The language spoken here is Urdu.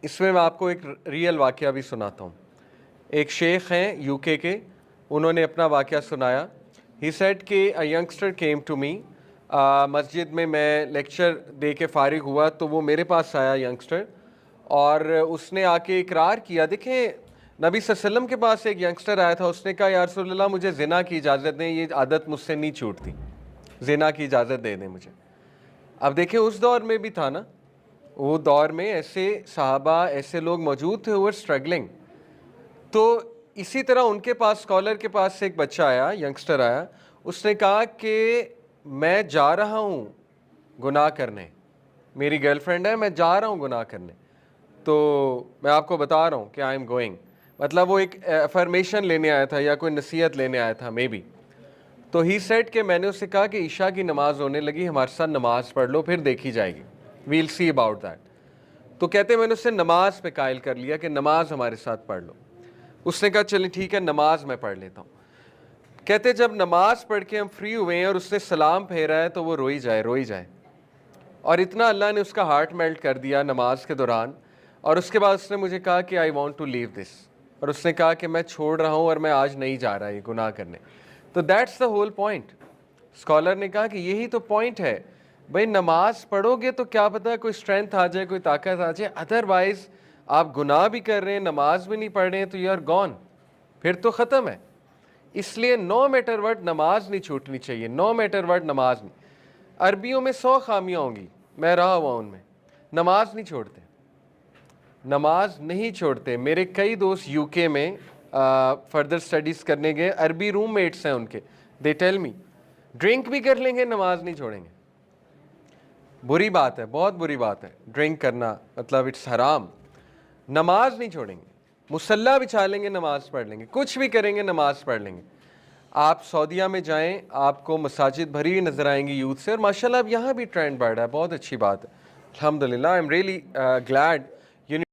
اس میں آپ کو ایک ریئل واقعہ بھی سناتا ہوں. ایک شیخ ہیں یو کے, انہوں نے اپنا واقعہ سنایا. ہی سیڈ کہ اے ینگسٹر کیم ٹو می, مسجد میں لیکچر دے کے فارغ ہوا تو وہ میرے پاس آیا ینگسٹر, اور اس نے آ کے اقرار کیا. دیکھیں نبی صلی اللہ علیہ وسلم کے پاس ایک ینگسٹر آیا تھا, اس نے کہا یا رسول اللہ مجھے زنا کی اجازت دیں, یہ عادت مجھ سے نہیں چھوٹتی, زنا کی اجازت دے دیں مجھے. اب دیکھیں اس دور میں بھی تھا نا, وہ دور میں ایسے صحابہ ایسے لوگ موجود تھے وہ اسٹرگلنگ. تو اسی طرح ان کے پاس اسکالر کے پاس سے ایک بچہ آیا, ینگسٹر آیا, اس نے کہا کہ میں جا رہا ہوں گناہ کرنے, میری گرل فرینڈ ہے, میں جا رہا ہوں گناہ کرنے, تو میں آپ کو بتا رہا ہوں کہ آئی ایم گوئنگ. مطلب وہ ایک افرمیشن لینے آیا تھا یا کوئی نصیحت لینے آیا تھا مے بی. تو ہی سیڈ کہ میں نے اس سے کہا کہ عشاء کی نماز ہونے لگی, ہمارے ساتھ نماز پڑھ لو پھر دیکھی جائے گی, ویل سی اباؤٹ دیٹ. تو کہتے میں نے اس سے نماز پہ قائل کر لیا کہ نماز ہمارے ساتھ پڑھ لو. اس نے کہا چلیں ٹھیک ہے نماز میں پڑھ لیتا ہوں. کہتے جب نماز پڑھ کے ہم فری ہوئے ہیں اور اس نے سلام پھیرا ہے تو وہ روئی جائے. اور اتنا اللہ نے اس کا ہارٹ میلٹ کر دیا نماز کے دوران. اور اس کے بعد اس نے مجھے کہا کہ آئی وانٹ ٹو لیو دس, اور اس نے کہا کہ میں چھوڑ رہا ہوں اور میں آج نہیں جا رہا یہ گناہ کرنے. تو that's the whole point. Scholar نے کہا کہ یہی تو پوائنٹ ہے بھائی, نماز پڑھو گے تو کیا پتہ کوئی اسٹرینتھ آ جائے, کوئی طاقت آ جائے, ادروائز آپ گناہ بھی کر رہے ہیں نماز بھی نہیں پڑھ رہے ہیں تو یو آر گون, پھر تو ختم ہے. اس لیے نو میٹر وٹ نماز نہیں چھوٹنی چاہیے, نو میٹر وٹ نماز نہیں. عربیوں میں 100 خامیاں ہوں گی, میں رہا ہوا ان میں, نماز نہیں چھوڑتے, نماز نہیں چھوڑتے. میرے کئی دوست یو کے میں فردر اسٹڈیز کرنے گئے, عربی روم میٹس ہیں ان کے, دے ٹیل می ڈرنک بھی کر لیں گے نماز نہیں چھوڑیں گے. بری بات ہے, بہت بری بات ہے ڈرنک کرنا, مطلب اٹس حرام. نماز نہیں چھوڑیں گے, مصلی بچھا لیں گے نماز پڑھ لیں گے, کچھ بھی کریں گے نماز پڑھ لیں گے. آپ سعودیہ میں جائیں آپ کو مساجد بھری ہوئی نظر آئیں گی یوتھ سے, اور ماشاءاللہ اب یہاں بھی ٹرینڈ بڑھ رہا ہے, بہت اچھی بات ہے الحمدللہ. I am really glad